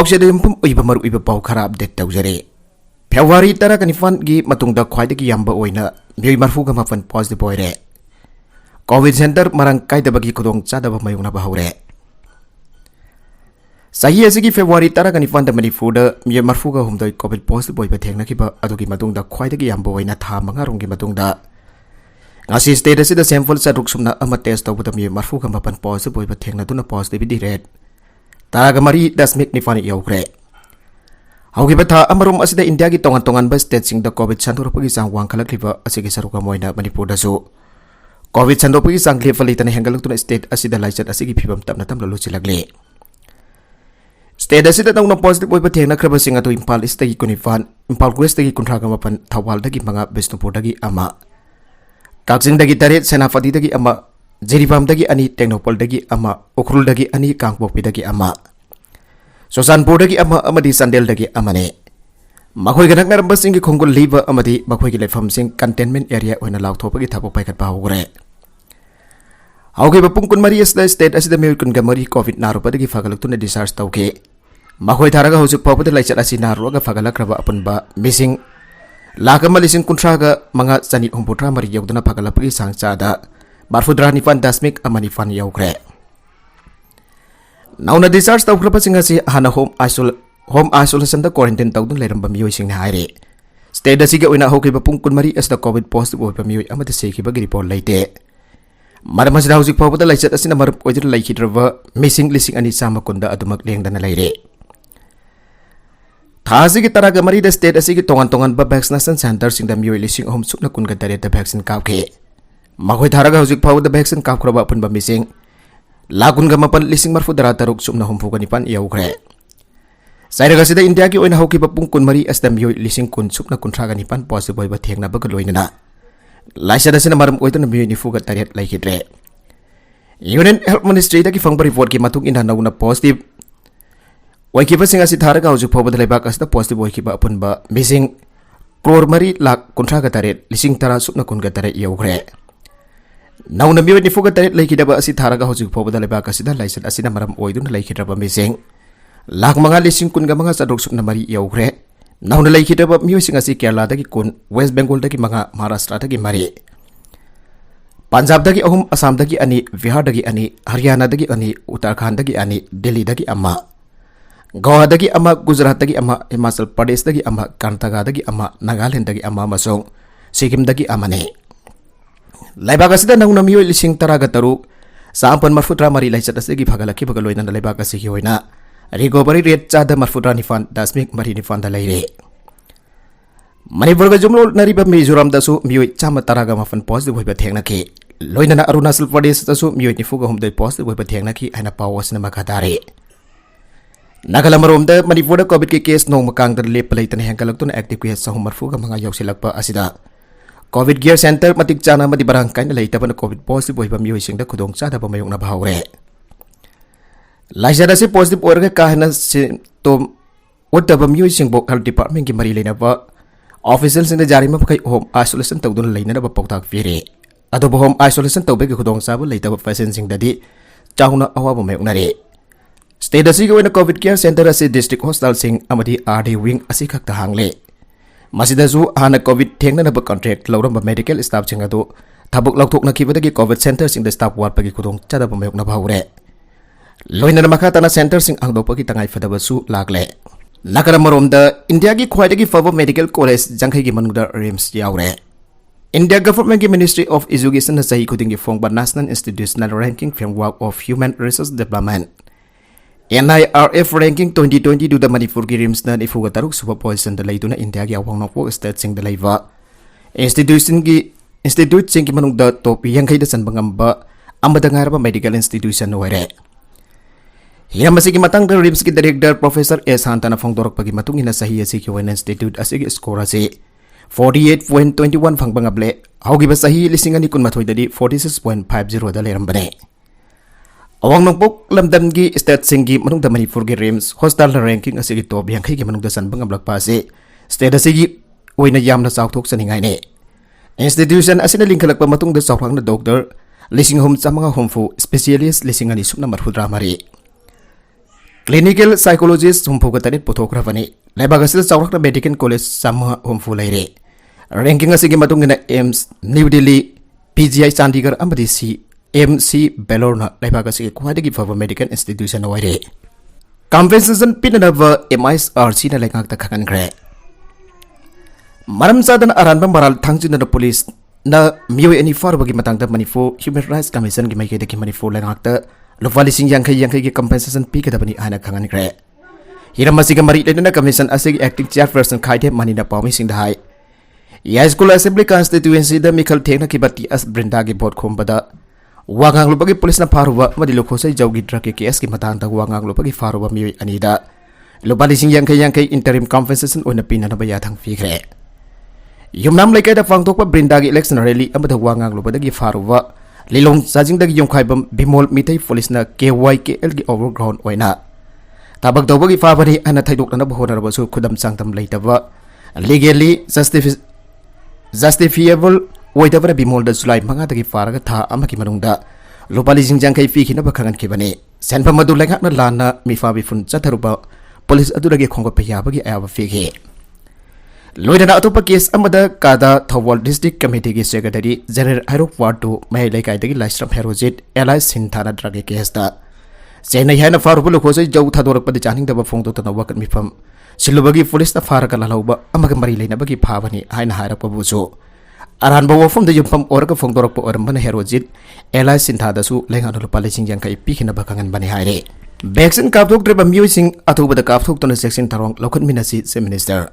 पाउसे यमपुम उइबा मरु उइबा पाउ खरा अपडेट तौजरे फेब्रुवारी 19 गी मतुंगदा ख्वाइदगी याम्बा ओइना मियोइ मरफुगा मापन पॉजिटिव ओइरे कोविड सेंटर मरंग काइदबगी खुदोंग चादबा मायुंगना बाहुरे सही असगी फेब्रुवारी 19 मणिपुरदा मियोइ मरफुगा हुमदोइ कोविड पॉजिटिव ओइबा थेंगनाखिबा अदुगी मतुंगदा ख्वाइदगी याम्बा ओइना था मंगारोंगी मतुंगदा ngasi state asida sample saruk sumna ama test tawbada mi marfuga mapan positive oiba thengna positivity rate taraga mari dasmik nifani yaukre haugi batha amarum asida india gi tongan ba state sing da covid sandoropagi sang wangkhalakliba asigi saruka moina manipur da su covid sandoropagi sang level itana hengaluk state asida laichat asigi phibam tamna tamla luchilagle state asida tawna positive oiba thengna khraba singa to impal east gi kunifan impal west gi kunthraga mapan thawal dagi manga bisnupur dagi ama Kaksin dagi tarit senapati dagi ama jiribam dagi ani teknopol dagi ama ukrul dagi ani kangpopi dagi ama sosanpur dagi ama amadi sandel dagi amane makhoi ganak naramba sing khongol liba amadi makhoi gi lefam sing containment area oina lauthopagi thapok paikat bahugre hauge bapung kun mari state asida american gamari covid narupa dagi fagaluk tuna discharge tauke makhoi tharaga hosuk pawpada laichat asi naruga fagalakraba apunba missing Lakama lising kuntraga mga sani humputra mari yaudana pagalapagi sangcada barfudra nifan dasmik amanifan yaukre. Nauna discharge tawkrapa singasi hana home isolation da quarantine tawdun leramba miyoy sing haire. State da siga uina hokiba pungkun mari as da covid positive oiba miyoy amata sekiba gi report laite. Maramasida husik pawpada laichat asina marup oidir laikhidrava missing lising ani sama kunda adumak lengdana laire. Thasi ki taraga mari da state asigi tongan ba vaccination center sing da miyoy lising ahum sukna kun gadare da vaccine kapke makhoi tharaga husik phaw da vaccine kapkhraba apun ba missing lagun ga mapan lising marfu dara taruk sumna hum fuga nipan yaukre sairaga sida india ki oina hoki ba pung kun mari as da miyoy lising kun sukna kun thraga nipan possible ba thengna ba galoina laisa da sina maram oitona miyoy ni fuga tariat laikidre union health ministry da ki fangba report ki matung ina nauna positive Wakiba sing asi tharaga hujuk phoba dalebak asda positive wakiba apunba missing crore mari lak kuntraga taret lising tara supna kunga taret yaukre nauna miyo ni fuga taret laikidaba asi tharaga hujuk phoba dalebak asida laisan asina maram oidun laikidraba missing lak manga lising kunga manga sadruk supna mari yaukre nauna laikidaba miyo sing asi kerala dagi kun west bengal dagi manga maharashtra dagi mari punjab dagi ahum assam dagi ani bihar dagi ani haryana dagi ani uttarakhand dagi ani delhi dagi amma Goa dagi ama Gujarat dagi ama Himachal Pradesh dagi ama Karnataka dagi ama Nagaland dagi ama masong Sikkim dagi amane Laibak asida nauna miyo lising taraga taruk saampan marfutra mari laichat asigi bhagalaki bagaloina laibak asigi hoina recovery rate chada marfutra nifan dasmik mari nifan da laire Manipur ga jumlo nariba Mizoram dasu miyo chama taraga mafan positive hoiba thengna ki loina na Arunachal Pradesh dasu miyo nifuga humdoi positive hoiba thengna ki aina pawasna makadare Nagalamoromda Manipur COVID ke case nong makang terlip pelaitan hengkalak tun active case sa humarfu ka mga yausilak pa asida COVID Care Center matik chana madi barangkay na laita pa na COVID positive oy pamiyo ising da kudong chada pa mayong nabahawre laisa da si positive oy ka kahana symptom wadda pamiyo ising bok health department ki marilay na pa officials in da jari ma kay home isolation tawdun layna na ba pawtak fire ado ba home isolation tawbe ka kudong sabo laita pa patient sing dadi chahuna awa pa mayong nari State asigi oina COVID Care Center asi district hospital sing amadi RD wing asi khakta hangle masida su hana COVID thengna na ba contract lawramba medical staff sing adu thabuk lauthok na kibadagi COVID center sing da staff ward pagi khudong chada ba mayok na bahure loina na makha tana center sing angdo pagi tangai fadaba su lagle nakaramorom da India gi khwaidagi faba medical college jangkhai gi manungda RIMS yaure India government ki Ministry of Education na sahi khuding gi phongba National Institutional Ranking Framework of Human Resource Development NIRF ranking 2020 du da Manipur ki RIMS na ifuga taruk suba position da laituna India gi awang nokpo state sing da laiva institute sing ki manung da top yang kai da san bangamba amada ngaraba medical institution ware hiya masigi matang da RIMS ki director Professor S Hantana phongdorok pagi matung ina sahi asi ki wen institute asigi score ase 48.21 phangbangable haugi ba sahi lisingani kun mathoi dadi 46.50 da lerambane Awang nongpok lamdam gi state singi manung da Manipur gi RIMS hostel ranking asigi top yang kai gi manung da san bangam lak pa se state asigi oina yamna chawthok saningai ne institution asina lingkhalak pa matung da chawrang na doctor lising hum chamanga humfu specialist lising ani supna marhudra mari clinical psychologist humpugatani puthokrabani lebagasida chawrakna medical college samha humfu leire ranking asigi matungina AIMS New Delhi PGI Chandigarh amadi MC Belorna lebagasigi khwadagi fava medical institution waire compensation pinanava MISRC na lengak ta khakan gre maram sadan aranba maral thangjina na police na mioi ani farbagi matangda Manipur Human Rights Commission gi maike de Manipur lengak ta Lupalising yang ki compensation pi ka dabani ana khangan gre hiramasiga mari ledna commission asigi acting chairperson khaide manina pawmi sing dai ya school assembly constituency da mikal thekna ki bati as brinda gi vote khombada wangang lupagi police na faruwa madi lokhosai jawgi drug case ki matang da wangang lupagi faruwa mi anida lupalising yang ki interim compensation ona pina na baya thang fi gre yumnam lekai da fangtok pa brinda gi election rally amada wangang lupagi gi faruwa Lilong sajing dagi yung kaibam bimol mitay police na KYKL gi overground oina tabag daw bagi fabari ana thaidok na bahona rabasu khudam sangtam leitaba legally justifiable oidabra bimol da July manga dagi faraga tha amaki manungda lupali jingjang kai fi khina bakhangan khibani senpa madu lengak na lana mifa bifun chatharuba police adu dagi khongba paya bagi ayaba fi ge Loidana atopa case amada kada Thawal District Committee ki Secretary General Hairok Ward 2 Mahilai Kaidagi Laisram Herojit Eli Sinthana Drug case da Chennai hana farubulu khosai jau thadorak padi chaning daba phongdo tana wakat mifam silubagi police na faraka lalauba amaga mari leina bagi phabani haina hairap ko buso aran bawo from the yumpam oraka phongdorak po orambana Herojit Eli Sinthada su lenga no palising yang kai pikina bakangan bani haire vaccine kapthok trip amusing atubada kapthok tona section tarong lokat minasi se minister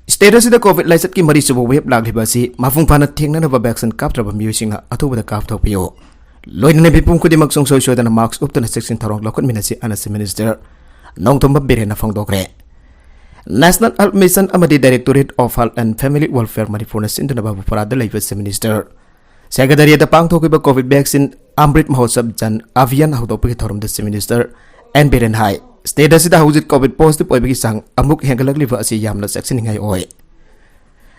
Status da COVID laisat ki mari subo web lag libasi mafung pana thengna na vaccine kaptraba musinga athuba da kapthok piyo loina bipum khudi maksong so so da marks up na section tharong lokon minasi anasi minister nongtomba berena fangdokre National Health Mission amadi Directorate of Health and Family Welfare Manipur na sindana babu parada laibasi minister Secretary da pangthok ba COVID vaccine Amrit Mahotsab jan avian hautopi thorum da minister and beren hai Status da hujit COVID positive oi bagi sang amuk hengalak liva asi yamna section ngai oi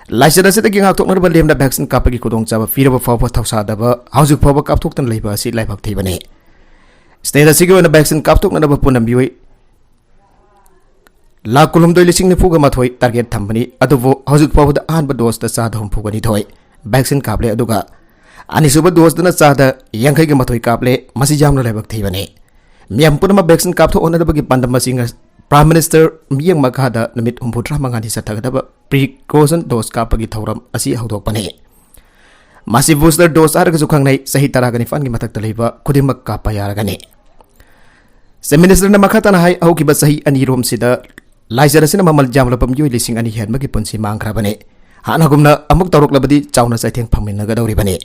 Laisada sita gi ngak tok na balem da vaccine kapagi kudong chaba firaba fawa thausa da ba haujuk fawa kap thok tan leiba asi laibak thibane Status gi na vaccine kap thok na ba punam bioi la kulum doi lising ne fuga mathoi target thambani adubo haujuk fawa da an ba dose da sa dhom fuga ni thoi vaccine kaple aduga ani suba dose da na sa da yangai gi mathoi kaple masi jamna laibak thibane Miam pun vaccine kaptho ona da bagi pandama singa Prime Minister miyang maghada namit humputra mangani satagada ba precaution dose kapagi thoram asi haudok pane Masi booster dose arga sukhang nai sahi taragani fan gi matak taliba khudimak kapa yaragani Se Minister na makhata na hai au ki ba sahi ani rom sida laisara sina mamal jamla pam yoi lising ani hen magi punsi mangra bane hana gumna amuk tarok labadi chauna sai theng phangmin na ga dawri bane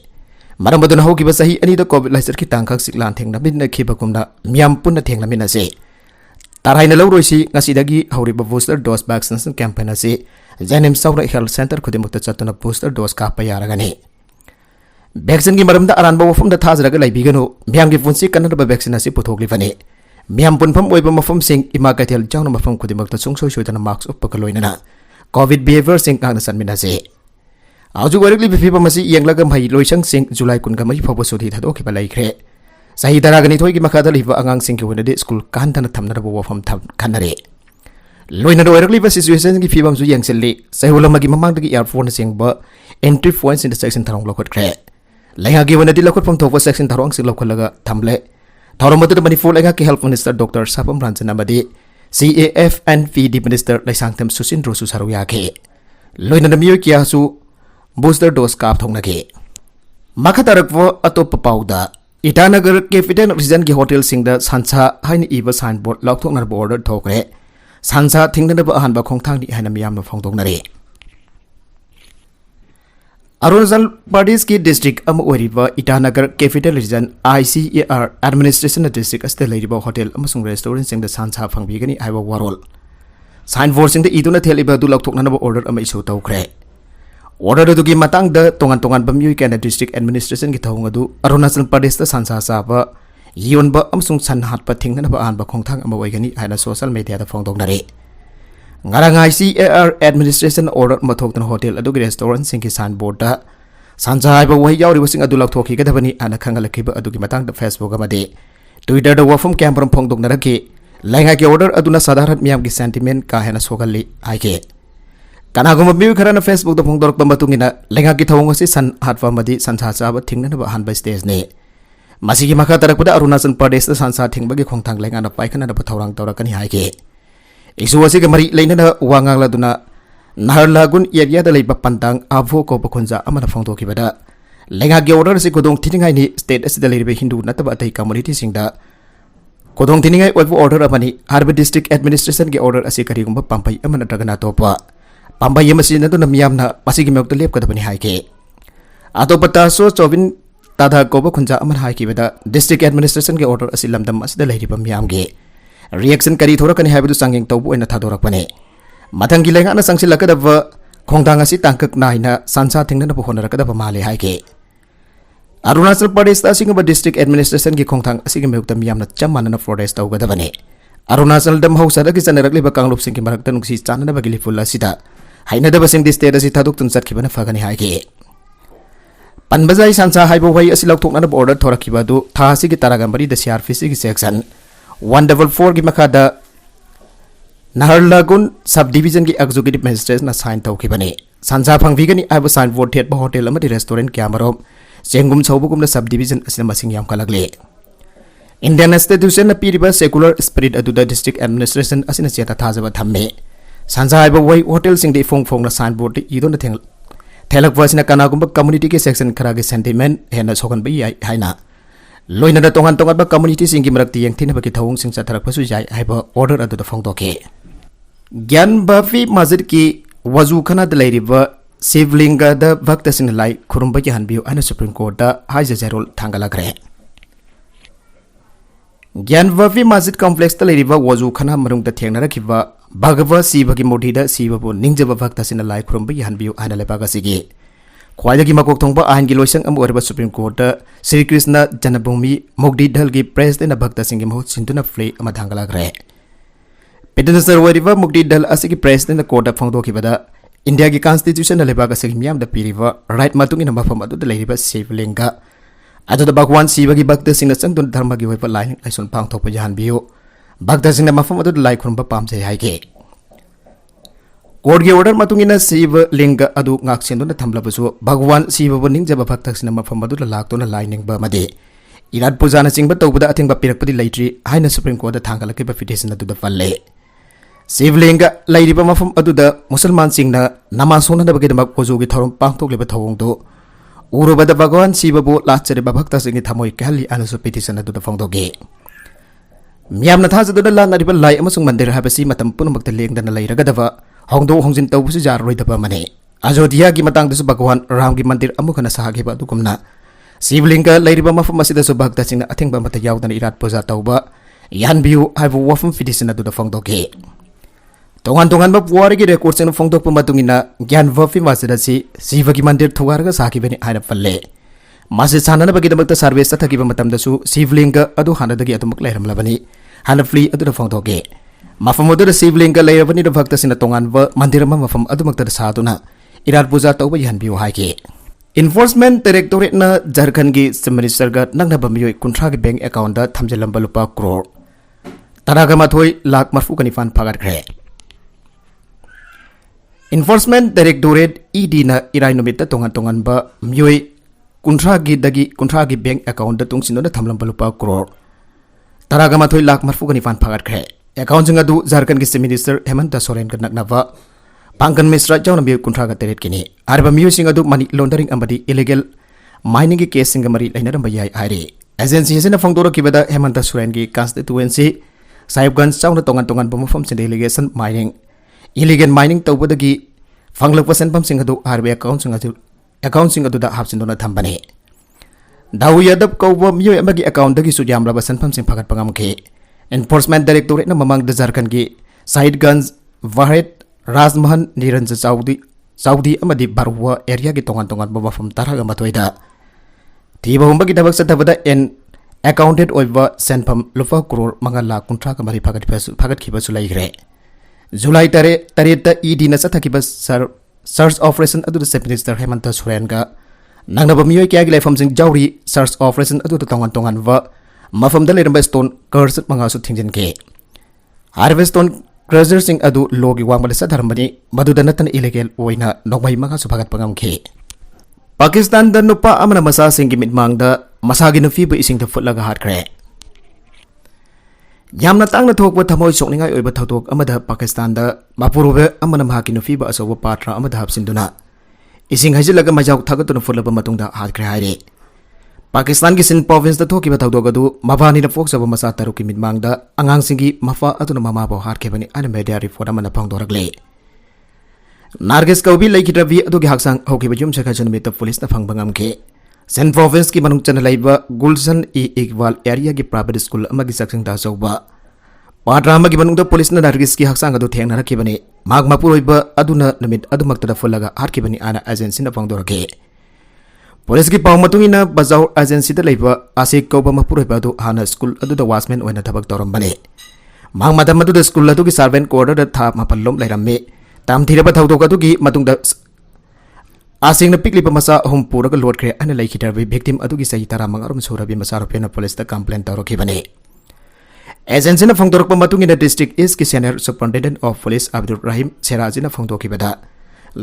Maram baduna ho kiba sahi ani da COVID laisar ki tangkhak siklan thengna binna khiba kumna miam punna thengna mina se Tarai na lawroi si ngasi dagi hauri ba booster dose vaccination campaign ase Janem Saura Health Center khudimukta chatuna booster dose ka pa yaragani Vaccine gi maram da aran ba wafum da thazraga laibigano miam gi funsi kanna ba vaccine ase puthokli fane miam punpham oiba mafam sing ima kathel jawna mafam khudimukta chungsoi soidana marks uppakaloina na COVID behavior sing kana sanmina se Auju warik li bifi pamasi yang lagam hai loisang sing July kun gamai phabo sodi thado ki balai khre sahi daragani thoi ki makada liba angang sing ki wonade school kan tan thamna bo wafam tham khanare loina do warik li situation ki fibam su yang selli sahula magi mamang dagi earphone sing ba entry points in the section tharong lokot khre laiha gi wonade lokot pam thokwa section tharong sing lokholaga thamle thoromatu mani full ega ki health minister Dr. Sapam Ranjana madi CAF and PD minister laisangtam Susin Rosu saruya ke loina na miyo kya su booster dose kap thongna ke makatarakwo atop pauda Itanagar Capital Region ki hotel singda sansa haini iba signboard lokthokna border thokre sansa thingna ba han ba khongthang ni haina miyam no phongdokna re Arunachal Pradesh ki district am oriba Itanagar Capital Region ICAR administration district aste leiriba hotel amasung restaurant singda sansa phangbigani aiba warol signboard singda iduna theliba du lokthokna ba order ama isu tawkre Order du gi matang da tongan bamyu kana district administration ki thong adu Arunachal Pradesh ta sansa saba yon ba amsung san hat pa thingna ba an ba khongthang ama oigani haina social media da phongdok nare ngarangai CAR administration order mathok tan hotel adu gi restaurant sing ki san board da sansa ba wai yauri wasing adu lak thoki ga dabani ana khangal ki ba adu gi matang da Facebook amade Twitter da wafum campaign phongdok naraki lenga ki order aduna sadaran miyam ki sentiment ka hena sogali aike kanaguma mi khara na Facebook da phongdok pambatu ngina lenga ki thawng si san hatwa madi sansa chaba thingna ba han ba stage ne masigi makha tarakpada Arunachal Pradesh da sansa thingba gi khongthang lenga na paikana da pathorang torakani haike isu wasi ga mari leina na wangang la duna Naharlagun area da leiba pantang avo ko pakhunja amana phongdok ki bada lenga ki order si kodong thiningai ni state asida leibe Hindu nataba atai community singda kodong thiningai oibu order amani harba district administration ki order asi kari gumba pampai amana dragana topa pampai yamasi na duna miyamna masigi mekta lep kadabani haike atopata so chobin tada ko pakhunja amana haike bada district administration ki order asi lamdam asida leiba miyamge reaction kari thorakani haibu sangeng tobu ena thadorakpane mathangi lenga na sangsi lakadaba khongdang asi tangkak naina sansa thingna na pohona rakadaba male haike Arunachal Pradesh ta singba district administration ki khongthang asigi mekta miyamna chamana na forest tawgadabane Arunachal dam hausa da ki chanarakli ba kanglup sing ki marakta nungsi chanana ba gili fulla sida haina da basing di state asi thaduk tun chat khibana fagani haike panbajai sansa haibo wai asi lokthokna na order thorakhiba du tha asi ki taragambari da CRPC ki section 144 ki makada Naharlagun subdivision ki executive magistrate na sign tawkhibane sansa phangvigani aiba sign board thet ba hotel amadi restaurant kyamarom Jengum Saubugum subdivision as the Masing Yam Kalagle. Indian institution appear secular spirit adu the district administration as in a Seta Tazaba Tame. Sansa Way hotel sing the Fong Fong signboard, you don't think. Telak was in a Kanagumba community section Karagi sentiment, and as Hogan Bay Haina. Loina the Tongan Tongaba community sing Gimakti and Tinabakitong sing Satarapasujai, Hyper order adu the Fong Doke. Gyan Buffy Mazirki Wazukana the lady Sivlinga da Bhakta Sinalai Kurumba Hanbiu and Supreme Court da Hajazerol Tangalagre. Gyanvavi Masjid Complex the Ladiva was Ukana Marung the Tianarakiva, Bhagava Sivaki Modida Sivabu Ninja Bhakta Sinalai Kurumba Hanbiu and Alepagasigi. Quayaki Makotongba Angilosang Amurba Supreme Court, Sri Krishna Janabumi, Mogdi Dalgi President of Bhakta Singim Sintuna Flay Amatangalagre. Petanasar Wariva Mogdi Dal Asiki President the Court of Fondokibada. India ki constitution na lebaga segmiyam da piriva right matung ina mafam adu da leiba sivlinga adu da bagwan siva ki bhakta singna sangdun dharma ki hoipa lai laison pang thokpa jahan biyo bhakta singna mafam adu da lai khurumba pamjai haike court ki order matung ina sivlinga adu ngak sendo na thamlabasu bhagwan siva bu ningjaba bhakta singna mafam adu da lak to na lai ningba made irat puja na singba tawbada athingba pirakpadi laitri haina supreme court da thangala ke petition adu da falle Sivlinga Ladiba Mafam Aduda Musalman Singna Namasona the Bagadamak Ozugi Thorum Pangtok Lebatondo Uruba the Bagon Sibabu Latsa the Babakta Sing Tamoy Kali and also petition to the Fondoge Miam Natasa to the land Nadiba Lai Amasung Mandir Habasi Matam Punamak the Ling than the Lay Ragadava Hongdo Hongsin Tawuja Rita Permane Azodiagi Matang the Subaguan Rangi Mandir Amukana Sahagiba Dukumna Sivlinga Ladiba Mafam Masida Subakta Sing I think Bamata Yaw than Irat Poza Tauba Yan Biu have a waffle petition to the Fondoge Tongan ba puari ki record sen phongdok pamatungina gyan vafi masidasi siva ki mandir thuwarga saki beni aina falle masi sanana bagi damakta service thaki ba matam dasu sivlinga adu hanadagi atumak leram labani hana fli adu phongdoke mafam adu sivlinga leravani da bhakta sina tongan ba mandir ma mafam adu makta saduna irat puja tawba yan biu haike enforcement directorate na Jharkhand ki minister ga nangna bamiyo kuntra ki bank account da thamjelam balupa crore taraga mathoi lakh marfu kanifan phagat kre Enforcement Directorate ED na irai numita tongan ba miyoi kuntra gi bank account da tungsino da thamlam balupa crore taraga mathoi lakh marfu gani fan phagat kre account singa du Jharkhand ki minister Hemanta Soren ka naknava Pangkan Misra jawna bi kuntra ga teret kini arba miyoi singa du money laundering amadi illegal mining ki case singa mari laina ram bayai aire agency sina phongdoro kibada Hemanta Soren ki constituency Sahibganj jawna tongan bumufam sin delegation mining illegal mining tawbadagi fanglakpa senpam singadu RBI account singadu da hapsindona thambane dawu yadab kawba miyo amagi account dagi sujam raba senpam sing phagat pangamke enforcement directorate na mamang da Jharkhand gi Sahibganj Wahed Rajmahan Niranjan Saudi amadi Barwa area gi tongan babafam taraga matoida tiba humba gi dabak satabada en accounted oiba senpam lupa crore mangala kuntra kamari phagat khiba sulai gre July tareta ED na sathakibas search operation adu Chief Minister Hemanta Soren ga nangnaba miyoy kya gi laifam sing jawri search operation adu tongan wa mafamda leiramba stone cursed mangasu thingjenke harveston cruiser sing adu logi wangmale sadharmani maduda natan illegal oina nokmai mangasu phagat pangamke Pakistan dan nupa amana masa singgi mitmangda masagi nufi bu ising futlaga hatkre yamna tangna thokba thamoi sokningai oiba thotok amada Pakistan da mapurube amana mahaki nufi ba asoba patra amada hapsinduna ising hajilaga majau thagatuna futlaba matungda hatkre haire Pakistan ki Sindh province da thokiba thawdok adu mabani na foksaba masa taruki mitmangda angang singi mafa atuna mama ba hatkebani ana media report amana phangdoragle Nargis kaubi laikidrabi adugi haksang hokiba jum sakha janmita police na phangbangam ke Sindh province ki manung chana laiba Gulshan Iqbal area ki private school amagi saksang da chauba patra amagi manung da police na Nargis ki haksang adu thengna rakibani magma puroiba aduna namit adumakta fulaga harkibani ana agency na phangdorake Police ki pang matungina Bazaur agency da laiba Asik kauba mapuroiba adu hana school adu da watchman oina thabak torambane magma da madu da school adu ki servant quarter da tha mapallom lairamme tam thiraba thawdok adugi matungda asing na pikli pa masa hum puraga load kre ana laikitarbi victim adugi sahi tara mangarum surabi masa ropena police da complaint tawroki bane agency na phangdorok pa matungina district east ki senior superintendent of police Abdul Rahim Seraji na phangdoki bada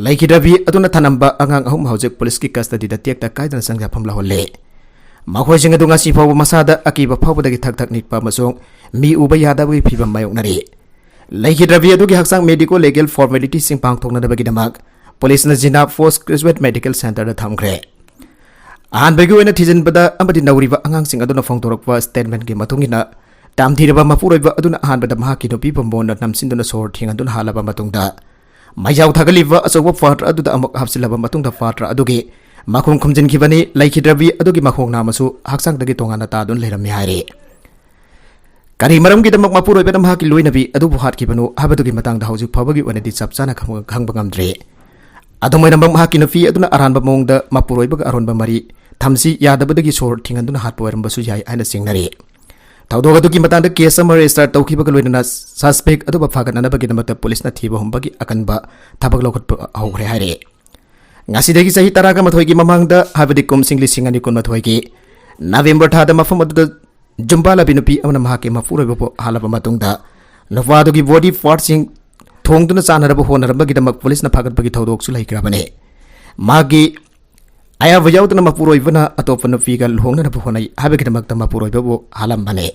laikitarbi aduna thanamba angang ahum hojek police ki custody da tekta kaidan sangja phamla holle makhoi singa dunga si phaw masada akiba phaw dagi thak thak nikpa masong mi uba yada wi phibam mayok nari Laikidrabi adugi haksang medical legal formality sing pangthokna dabagi damak police na jina force graduate medical center da thamkre an bagi wena thijen bada amadi nawriba angang sing aduna phongtorokwa statement gi matungina tamthiraba mapuroiba aduna han bada mahaki no pipa mon namsinduna sor thinga dun halaba matungda mayaw thagaliba asoba fatra aduda amok hapsilaba matungda fatra adugi makhung khumjin khibani laikidrabi adugi makhong namasu haksang dagi tongana ta dun leram mi haire Kari maram kita mak mapuroi bedam haki lui nabi adu buhat ki banu habatu ki matang da haujuk phawagi wana di chapchana khang bangam dre adu mai nambam haki nafi aduna aran ba mong da mapuroi bag aron ba mari thamsi yadaba dagi sor thingan duna hat poeram basu jai aina singnari tawdo adu ki matang da case amar start tawki bag loina suspect adu ba phagan na bagi namata police na thiba hum bagi akan ba thabak lokot haughre haire ngasi dagi sahi taraga mathoi ki mamang da habadi kum singli singani kun mathoi ki November thada mafam adu Jumbala binupi amna mahake mafuroibo halaba matungda nafwadugi body part sing thongduna chanaraba honaraba gidamak police na phagat bagi thodok su laikrabane magi aya vayauduna mapuroibana atopana figal hongna na phonai habe gidamak ta mapuroibo halambane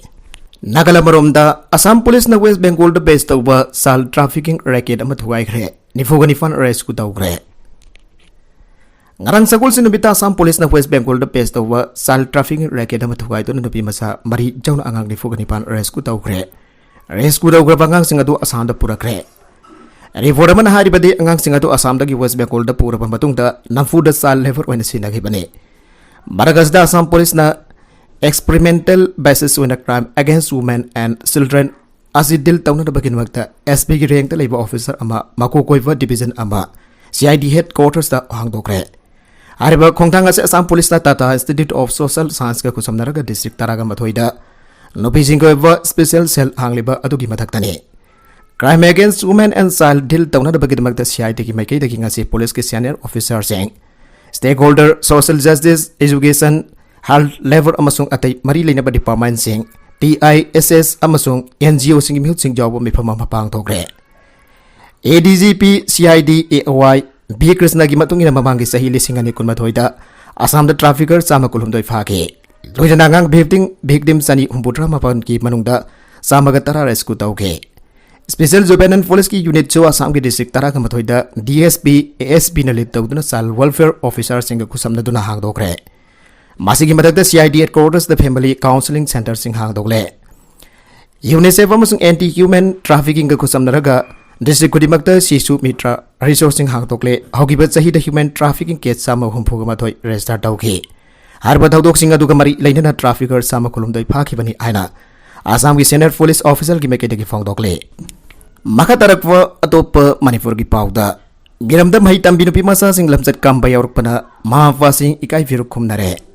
Nagala maromda Assam police na West Bengal da base tawba sal trafficking racket ama thugai khre nifogani fan arrest ku tawgre Ngarang sagul sinubita Assam police na West Bengal da pest over sal trafficking racket ama thugai to nupi masa mari jauna angang ni fogani pan arrest ku tawkre arrest ku tawgra bangang singadu Assam da purakre report man hari bade angang singadu Assam da gi West Bengal da pura pamatung da nafu da sal lever oina sinagi bane Baragas da Assam police na experimental basis on a crime against women and children asidil tawna da bagin magta SB gi rank da labor officer ama makokoiva division ama CID headquarters da hangdokre Ariba Kongtang as Assam Police na Tata Institute of Social Science ka kusamnaraga district taraga mathoida Nopijingo special cell hangliba adugi mathaktani Crime against women and child dil tawna da bagid magda CID ki maikai dagi ngasi police ki senior officer sing stakeholder social justice education health level amasung atai mari leina ba department sing TISS amasung NGO sing mi sing job mi phama mapang thokre ADGP CID AOY B Krishna gi matungina mamangi sahi lisingani kunmathoida Assam da trafficker sama kulumdoi phake loina ngang victim sani humputra mapan ki manungda samaga tara rescue tauke special juvenile police ki unit cho Assam ki district tara kamathoida DSP ASP na lit tawduna sal welfare officer singa kusamna duna hangdokre masigi madakda CID headquarters the family counseling center sing hangdokle UNICEF amasung anti human trafficking ka kusamnaraga District Kudimakta Sisu Mitra Resourcing Hangtokle Hogibat Sahida Human Trafficking Case Sama Humpugamatoi Register Tauki Harba Taudok Singa Dugamari Lainana Trafficker Sama Kolumdoi Pakibani Aina Assam ki Senior Police Officer ki Mekedeki Fongdokle Makatarakwa Atop Manipur ki Pauda Giramda Mai Tambinu Pimasa Sing Lamsat Kamba Yaurpana Mahafa Sing Ikai Virukum Nare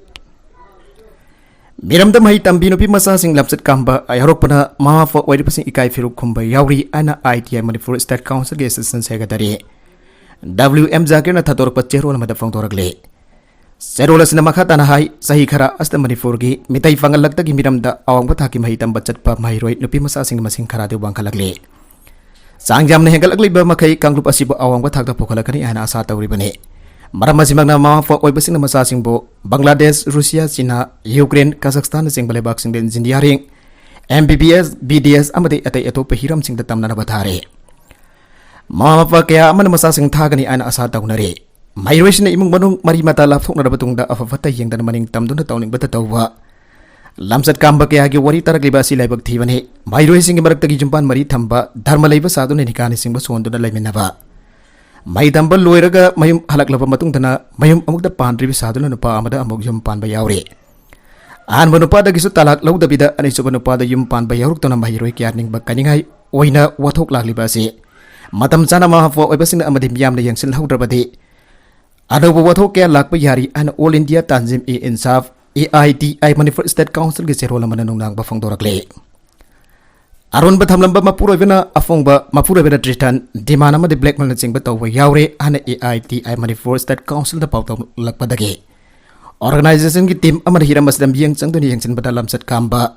Miramda Mai Tambinu Pimasa Sing Lamsat Kamba Ayaropana Mahafa Wairipasing Ikai Virukumba Yauri Ana ITI Manipur State Council Assistant Secretary WM Zakir na Tator Pachero na Madafang Toragle Serol asina makha tana hai sahi khara asta Manipur gi mitai fangal lakta gi miramda awang batha ki mahi tamba chatpa mahiroi nupi masa sing masing khara de wangkhalakle sangjam ne hengalakli ba makai kanglup asibo awang batha da pokhalakani ana asa tawri bane maram asimagna ma fa oi basing masa sing bo Bangladesh Russia China Ukraine Kazakhstan sing bale bak sing den jindiaring MBBS BDS amade atai ato hiram sing da tamna na bathare ma fa kya aman masa sing thagani ana asa tawnare Mayrosina imung manung mari mata lapthok na batungda afafata yang dan maning tamdun tawning bata tawwa lamsat kamba kaya gi wari tarak liba si laibak thibane Mayrosing marak tagi jumpan mari thamba dharma laiba sadun nikani singba sonduna laiminaba mai damba loiraga mayum halak laba matung dana mayum amukda pandri saduna nupa amada amuk yum panba yaure an manupa da gisu talak laudabida ani suba nupa da yum panba yauruk tona Mayroi kyarning bakaningai oina wathok lakliba si matam chana ma hafo oibasing amadi miyam na yangsil haudrabadi Ada wawathok kaya lakpa yari an All India Tanzim Insaf AITI Manipur State Council ge serola mananung nang bafang dorakle Aron batham lamba mapuro vena afongba mapuro vena tritan dimana ma de blackmail na chingba tawwa yaure an AITI Manipur State Council da pawtaw lakpa dage Organization gi team amar hiram masdam yang changduni yang chin badalam sat kamba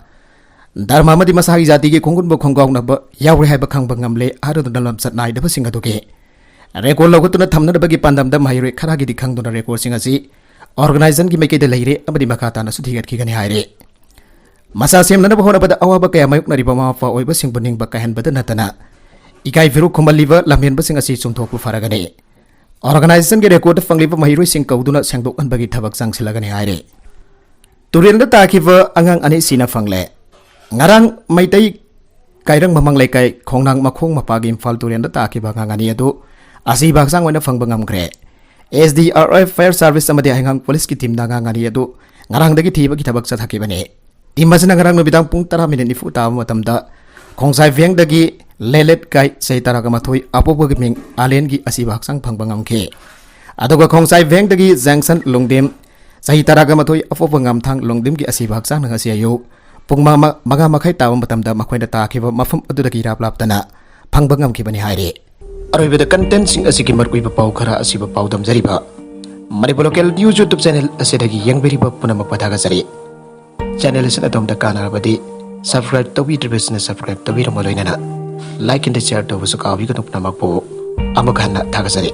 Dharma ma di masahi jati ge khongun ba khonggaw na ba yaure hai ba khangba ngamle aro dalam sat nai da singa doke Rekor logo tuna thamna bagi pandam da Mayroi khara gi dikhang dona rekor singa si organization gi maike de leire amadi makata na suthigat ki gani haire masa sem na bahona bada awa ba kaya mayuk na riba ma fa oi ba sing buning ba kahan bada natana ikai viru khomaliva lamhen ba singa si chungthok ku faragane organization gi rekor da fangliva Mayroi sing kauduna sangdok an bagi thabak sang silagani haire turin da takiva angang ani sina fangle ngarang maitai kairang mamang lekai khongnang makhong mapagi imphal turin da takiva ngangani adu Asi baksang wana fang bangam kre SDRF Fire Service amadi hangang police ki team nanga ngari adu ngarang dagi thiba ki thabak sa thaki bane team masina ngarang no bidang pung 10 minute ni fu ta matamda khongsai veng dagi lelet kai sei tara ga mathoi apo bagi ming alen gi asi baksang phang bangam ke adoga khongsai veng dagi junction longdem sei tara ga mathoi apo bangam thang longdem gi asi baksang nanga sia yo pung maga makhai ta matamda makhoina ta khiba mafam adu dagi rap lap tana phang bangam ki bani haire Aroibada content sing asiki markui ba pau khara asiba pau dam jariba Manipur local news YouTube channel asedagi yang beriba punamak padaga jari channel asana dom da kana badi subscribe to be business subscribe to be ramoloina like and share to busuka wi kanuk namak po amagana thaga jari